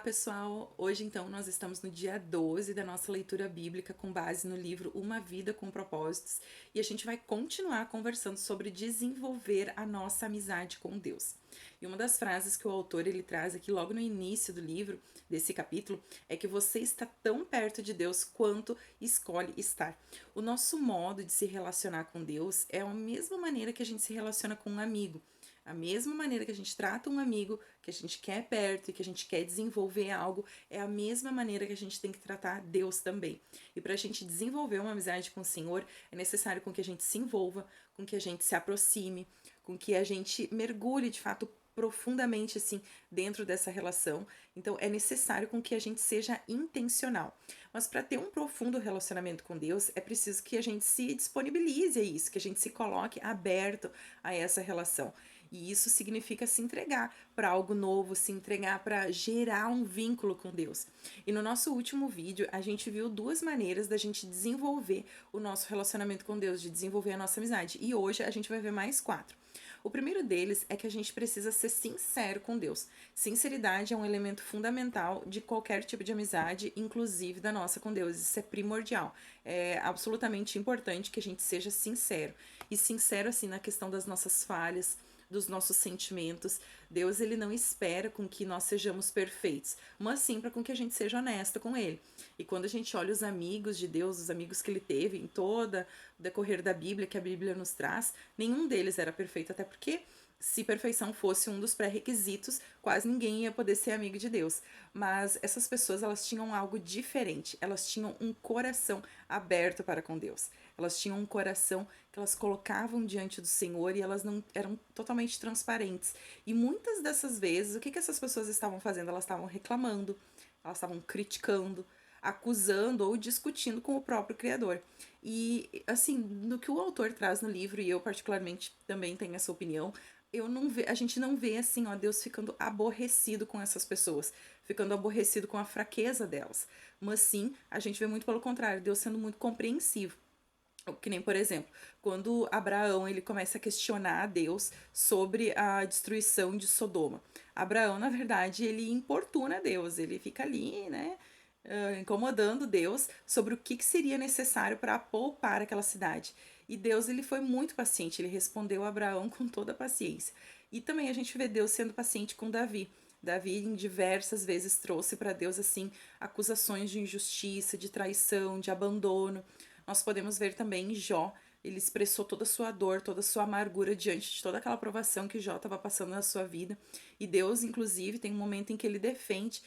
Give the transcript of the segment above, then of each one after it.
Pessoal! Hoje, então, nós estamos no dia 12 da nossa leitura bíblica com base no livro Uma Vida com Propósitos e a gente vai continuar conversando sobre desenvolver a nossa amizade com Deus. E uma das frases que o autor ele traz aqui logo no início do livro, desse capítulo, é que você está tão perto de Deus quanto escolhe estar. O nosso modo de se relacionar com Deus é a mesma maneira que a gente se relaciona com um amigo. A mesma maneira que a gente trata um amigo que a gente quer perto e que a gente quer desenvolver algo, é a mesma maneira que a gente tem que tratar Deus também. E para a gente desenvolver uma amizade com o Senhor, é necessário com que a gente se envolva, com que a gente se aproxime, com que a gente mergulhe de fato profundamente assim dentro dessa relação. Então é necessário com que a gente seja intencional. Mas para ter um profundo relacionamento com Deus, é preciso que a gente se disponibilize a isso, que a gente se coloque aberto a essa relação. E isso significa se entregar para algo novo, se entregar para gerar um vínculo com Deus. E no nosso último vídeo, a gente viu duas maneiras da gente desenvolver o nosso relacionamento com Deus, de desenvolver a nossa amizade. E hoje a gente vai ver mais 4. O primeiro deles é que a gente precisa ser sincero com Deus. Sinceridade é um elemento fundamental de qualquer tipo de amizade, inclusive da nossa com Deus. Isso é primordial. É absolutamente importante que a gente seja sincero. E sincero, assim, na questão das nossas falhas, dos nossos sentimentos. Deus, ele não espera com que nós sejamos perfeitos, mas sim para com que a gente seja honesta com ele. E quando a gente olha os amigos de Deus, os amigos que ele teve em toda o decorrer da Bíblia, que a Bíblia nos traz, nenhum deles era perfeito, até porque se perfeição fosse um dos pré-requisitos, quase ninguém ia poder ser amigo de Deus. Mas essas pessoas, elas tinham algo diferente. Elas tinham um coração aberto para com Deus. Elas tinham um coração que elas colocavam diante do Senhor e elas não eram totalmente transparentes. E muitas dessas vezes, o que essas pessoas estavam fazendo? Elas estavam reclamando, elas estavam criticando, acusando ou discutindo com o próprio Criador. E, assim, no que o autor traz no livro, e eu particularmente também tenho essa opinião, a gente não vê assim, ó, Deus ficando aborrecido com essas pessoas, ficando aborrecido com a fraqueza delas. Mas sim, a gente vê muito pelo contrário, Deus sendo muito compreensivo. Que nem, por exemplo, quando Abraão ele começa a questionar a Deus sobre a destruição de Sodoma. Abraão, na verdade, ele importuna Deus, ele fica ali, né, incomodando Deus sobre o que seria necessário para poupar aquela cidade. E Deus, ele foi muito paciente, ele respondeu a Abraão com toda a paciência. E também a gente vê Deus sendo paciente com Davi. Davi em diversas vezes trouxe para Deus assim acusações de injustiça, de traição, de abandono. Nós podemos ver também Jó, ele expressou toda a sua dor, toda a sua amargura diante de toda aquela provação que Jó estava passando na sua vida. E Deus, inclusive, tem um momento em que ele defende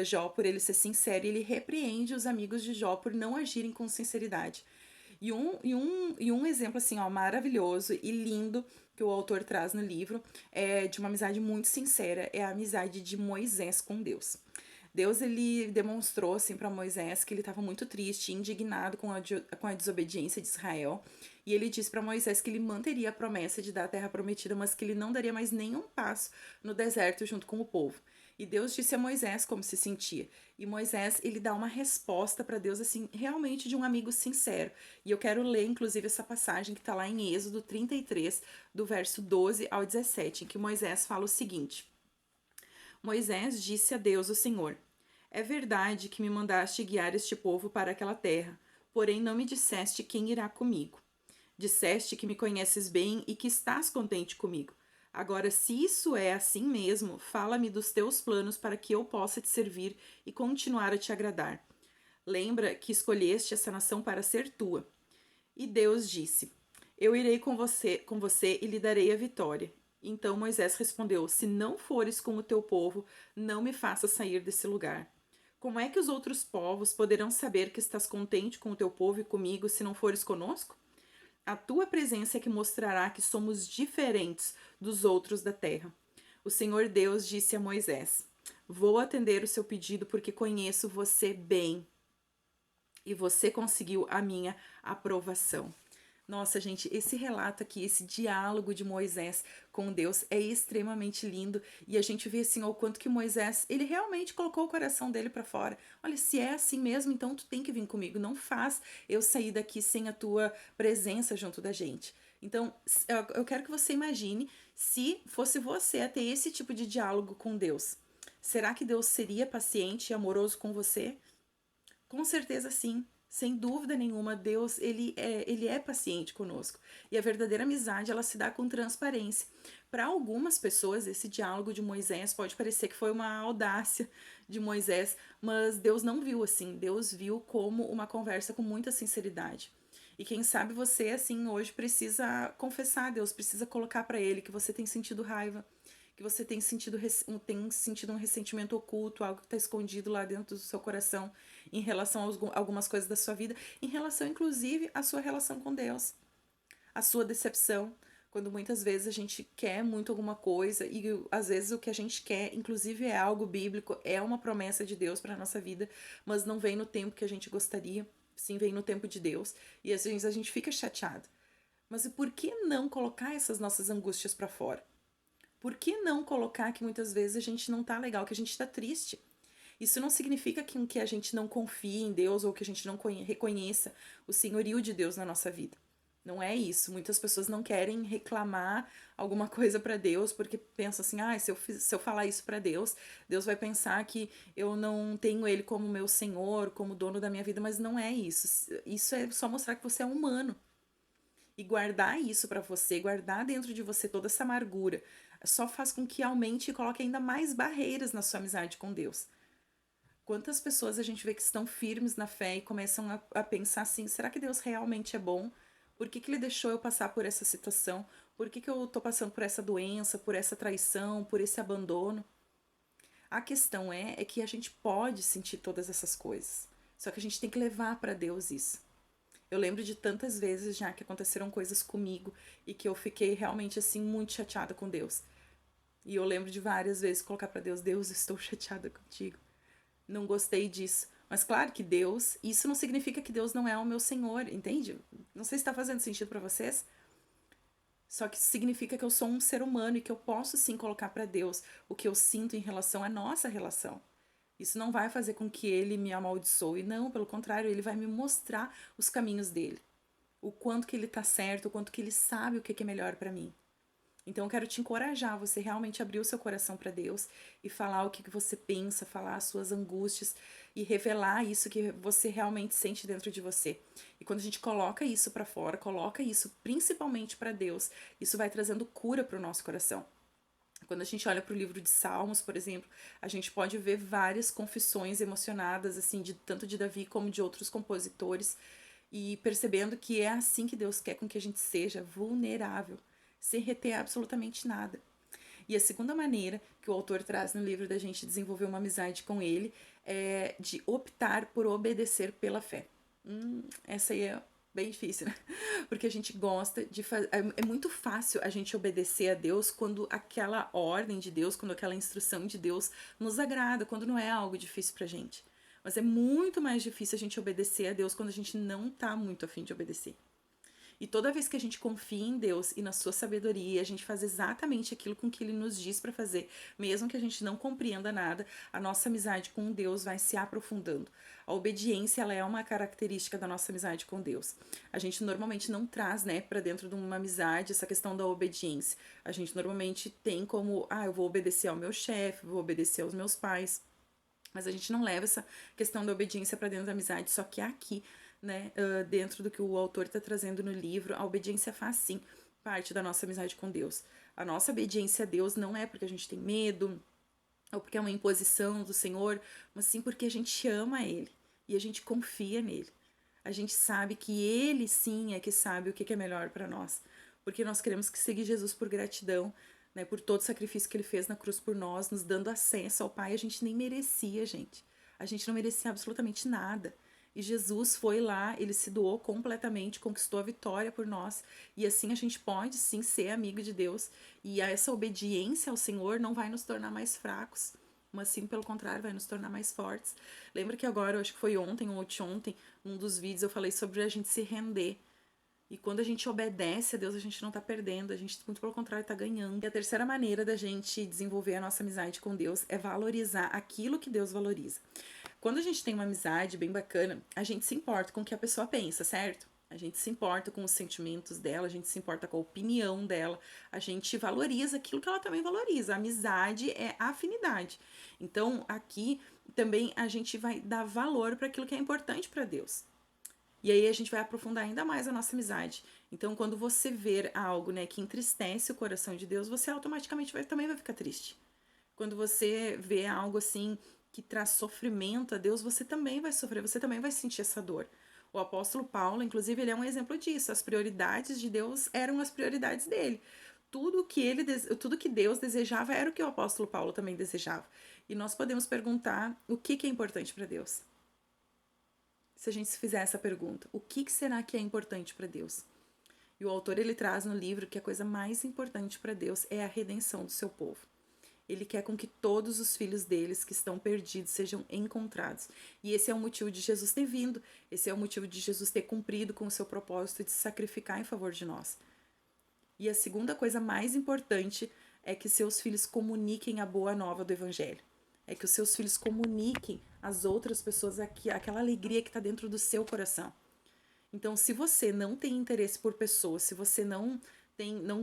Jó por ele ser sincero e ele repreende os amigos de Jó por não agirem com sinceridade. E um exemplo assim, ó, maravilhoso e lindo que o autor traz no livro é de uma amizade muito sincera, é a amizade de Moisés com Deus. Deus ele demonstrou assim para Moisés que ele estava muito triste, indignado com a desobediência de Israel, e ele disse para Moisés que ele manteria a promessa de dar a terra prometida, mas que ele não daria mais nenhum passo no deserto junto com o povo. E Deus disse a Moisés como se sentia. E Moisés, ele dá uma resposta para Deus, assim, realmente de um amigo sincero. E eu quero ler, inclusive, essa passagem que está lá em Êxodo 33, do verso 12 ao 17, em que Moisés fala o seguinte: Moisés disse a Deus, o Senhor: É verdade que me mandaste guiar este povo para aquela terra, porém não me disseste quem irá comigo. Disseste que me conheces bem e que estás contente comigo. Agora, se isso é assim mesmo, fala-me dos teus planos para que eu possa te servir e continuar a te agradar. Lembra que escolheste essa nação para ser tua. E Deus disse: Eu irei com você e lhe darei a vitória. Então Moisés respondeu: Se não fores com o teu povo, não me faças sair desse lugar. Como é que os outros povos poderão saber que estás contente com o teu povo e comigo se não fores conosco? A tua presença é que mostrará que somos diferentes dos outros da terra. O Senhor Deus disse a Moisés: Vou atender o seu pedido porque conheço você bem e você conseguiu a minha aprovação. Nossa, gente, esse relato aqui, esse diálogo de Moisés com Deus é extremamente lindo e a gente vê assim o quanto que Moisés, ele realmente colocou o coração dele para fora. Olha, se é assim mesmo, então tu tem que vir comigo, não faz eu sair daqui sem a tua presença junto da gente. Então, eu quero que você imagine se fosse você a ter esse tipo de diálogo com Deus. Será que Deus seria paciente e amoroso com você? Com certeza sim. Sem dúvida nenhuma, Deus, ele é paciente conosco. E a verdadeira amizade, ela se dá com transparência. Para algumas pessoas, esse diálogo de Moisés pode parecer que foi uma audácia de Moisés, mas Deus não viu assim. Deus viu como uma conversa com muita sinceridade. E quem sabe você, assim, hoje precisa confessar a Deus, precisa colocar para Ele que você tem sentido raiva, que você tem sentido um ressentimento oculto, algo que está escondido lá dentro do seu coração em relação a algumas coisas da sua vida, em relação inclusive à sua relação com Deus, a sua decepção, quando muitas vezes a gente quer muito alguma coisa e às vezes o que a gente quer, inclusive é algo bíblico, é uma promessa de Deus para a nossa vida, mas não vem no tempo que a gente gostaria, sim, vem no tempo de Deus, e às vezes a gente fica chateado. Mas e por que não colocar essas nossas angústias para fora? Por que não colocar que muitas vezes a gente não tá legal, que a gente tá triste? Isso não significa que a gente não confie em Deus ou que a gente não reconheça o senhorio de Deus na nossa vida. Não é isso. Muitas pessoas não querem reclamar alguma coisa para Deus porque pensam assim: ah, se eu falar isso para Deus, Deus vai pensar que eu não tenho Ele como meu Senhor, como dono da minha vida. Mas não é isso. Isso é só mostrar que você é humano. E guardar isso para você, guardar dentro de você toda essa amargura, só faz com que aumente e coloque ainda mais barreiras na sua amizade com Deus. Quantas pessoas a gente vê que estão firmes na fé e começam a pensar assim: será que Deus realmente é bom? Por que Ele deixou eu passar por essa situação? Por que eu tô passando por essa doença, por essa traição, por esse abandono? A questão é que a gente pode sentir todas essas coisas. Só que a gente tem que levar para Deus isso. Eu lembro de tantas vezes já que aconteceram coisas comigo e que eu fiquei realmente assim muito chateada com Deus. E eu lembro de várias vezes colocar para Deus: Deus, estou chateada contigo. Não gostei disso. Mas claro que Deus, isso não significa que Deus não é o meu Senhor, entende? Não sei se está fazendo sentido para vocês. Só que isso significa que eu sou um ser humano e que eu posso sim colocar para Deus o que eu sinto em relação à nossa relação. Isso não vai fazer com que ele me amaldiçoe, não, pelo contrário, ele vai me mostrar os caminhos dele. O quanto que ele tá certo, o quanto que ele sabe o que é melhor para mim. Então eu quero te encorajar, você realmente abrir o seu coração para Deus e falar o que você pensa, falar as suas angústias e revelar isso que você realmente sente dentro de você. E quando a gente coloca isso para fora, coloca isso principalmente para Deus, isso vai trazendo cura para o nosso coração. Quando a gente olha para o livro de Salmos, por exemplo, a gente pode ver várias confissões emocionadas, assim, de tanto de Davi como de outros compositores, e percebendo que é assim que Deus quer com que a gente seja vulnerável, sem reter absolutamente nada. E a segunda maneira que o autor traz no livro da gente desenvolver uma amizade com ele é de optar por obedecer pela fé. Essa aí é bem difícil, né? Porque a gente gosta de fazer. É muito fácil a gente obedecer a Deus quando aquela ordem de Deus, quando aquela instrução de Deus nos agrada, quando não é algo difícil pra gente. Mas é muito mais difícil a gente obedecer a Deus quando a gente não tá muito afim de obedecer. E toda vez que a gente confia em Deus e na sua sabedoria, a gente faz exatamente aquilo com que Ele nos diz para fazer, mesmo que a gente não compreenda nada, a nossa amizade com Deus vai se aprofundando. A obediência, ela é uma característica da nossa amizade com Deus. A gente normalmente não traz, né, para dentro de uma amizade essa questão da obediência. A gente normalmente tem como, eu vou obedecer ao meu chefe, vou obedecer aos meus pais. Mas a gente não leva essa questão da obediência para dentro da amizade, só que aqui, né, dentro do que o autor está trazendo no livro, a obediência faz sim parte da nossa amizade com Deus. A nossa obediência a Deus não é porque a gente tem medo ou porque é uma imposição do Senhor, mas sim porque a gente ama Ele e a gente confia nele. A gente sabe que Ele sim é que sabe o que é melhor para nós, porque nós queremos que seguir Jesus por gratidão, né, por todo o sacrifício que Ele fez na cruz por nós, nos dando acesso ao Pai. A gente nem merecia, gente. A gente não merecia absolutamente nada. E Jesus foi lá, ele se doou completamente, conquistou a vitória por nós. E assim a gente pode sim ser amigo de Deus. E essa obediência ao Senhor não vai nos tornar mais fracos, mas sim, pelo contrário, vai nos tornar mais fortes. Lembra que agora, eu acho que foi ontem ou anteontem, num dos vídeos eu falei sobre a gente se render. E quando a gente obedece a Deus, a gente não tá perdendo, a gente, muito pelo contrário, tá ganhando. E a terceira maneira da gente desenvolver a nossa amizade com Deus é valorizar aquilo que Deus valoriza. Quando a gente tem uma amizade bem bacana, a gente se importa com o que a pessoa pensa, certo? A gente se importa com os sentimentos dela, a gente se importa com a opinião dela, a gente valoriza aquilo que ela também valoriza. A amizade é afinidade. Então, aqui também a gente vai dar valor para aquilo que é importante para Deus. E aí a gente vai aprofundar ainda mais a nossa amizade. Então, quando você ver algo, né, que entristece o coração de Deus, você automaticamente também vai ficar triste. Quando você vê algo assim que traz sofrimento a Deus, você também vai sofrer, você também vai sentir essa dor. O apóstolo Paulo, inclusive, ele é um exemplo disso. As prioridades de Deus eram as prioridades dele. Tudo que Deus desejava era o que o apóstolo Paulo também desejava. E nós podemos perguntar o que é importante para Deus. Se a gente se fizer essa pergunta, o que será que é importante para Deus? E o autor ele traz no livro que a coisa mais importante para Deus é a redenção do seu povo. Ele quer com que todos os filhos deles que estão perdidos sejam encontrados. E esse é o motivo de Jesus ter vindo. Esse é o motivo de Jesus ter cumprido com o seu propósito de se sacrificar em favor de nós. E a segunda coisa mais importante é que seus filhos comuniquem a boa nova do Evangelho. É que os seus filhos comuniquem às outras pessoas aquela alegria que está dentro do seu coração. Então, se você não tem interesse por pessoas, se você não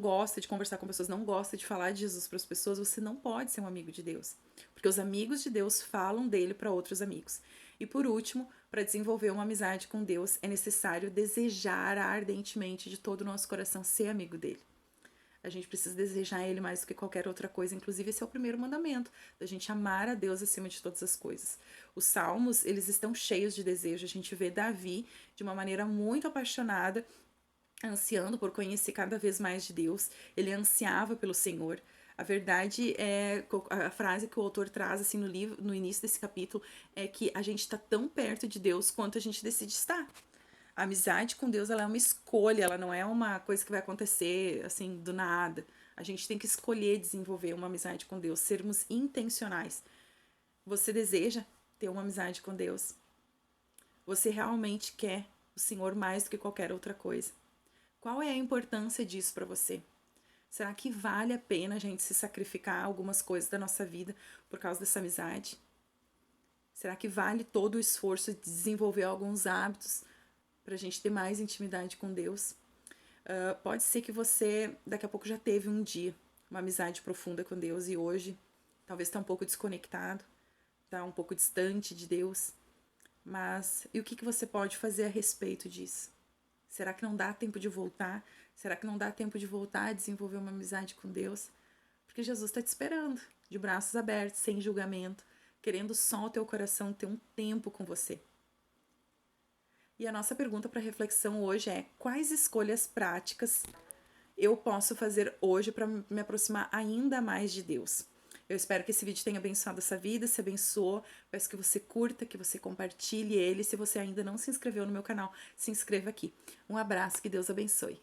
gosta de conversar com pessoas, não gosta de falar de Jesus para as pessoas, você não pode ser um amigo de Deus. Porque os amigos de Deus falam dele para outros amigos. E por último, para desenvolver uma amizade com Deus, é necessário desejar ardentemente de todo o nosso coração ser amigo dele. A gente precisa desejar ele mais do que qualquer outra coisa. Inclusive, esse é o primeiro mandamento, da gente amar a Deus acima de todas as coisas. Os salmos, eles estão cheios de desejo. A gente vê Davi de uma maneira muito apaixonada, ansiando por conhecer cada vez mais de Deus. Ele ansiava pelo Senhor. A verdade é, a frase que o autor traz assim no livro, no início desse capítulo, é que a gente está tão perto de Deus quanto a gente decide estar. A amizade com Deus, ela é uma escolha, ela não é uma coisa que vai acontecer assim do nada. A gente tem que escolher desenvolver uma amizade com Deus, sermos intencionais. Você deseja ter uma amizade com Deus? Você realmente quer o Senhor mais do que qualquer outra coisa? Qual é a importância disso para você? Será que vale a pena a gente se sacrificar algumas coisas da nossa vida por causa dessa amizade? Será que vale todo o esforço de desenvolver alguns hábitos para a gente ter mais intimidade com Deus? Pode ser que você daqui a pouco já teve um dia uma amizade profunda com Deus e hoje talvez está um pouco desconectado, está um pouco distante de Deus. Mas e o que você pode fazer a respeito disso? Será que não dá tempo de voltar? Será que não dá tempo de voltar a desenvolver uma amizade com Deus? Porque Jesus está te esperando, de braços abertos, sem julgamento, querendo só o teu coração ter um tempo com você. E a nossa pergunta para reflexão hoje é: quais escolhas práticas eu posso fazer hoje para me aproximar ainda mais de Deus? Eu espero que esse vídeo tenha abençoado essa vida. Se abençoou, peço que você curta, que você compartilhe ele. Se você ainda não se inscreveu no meu canal, se inscreva aqui. Um abraço, que Deus abençoe.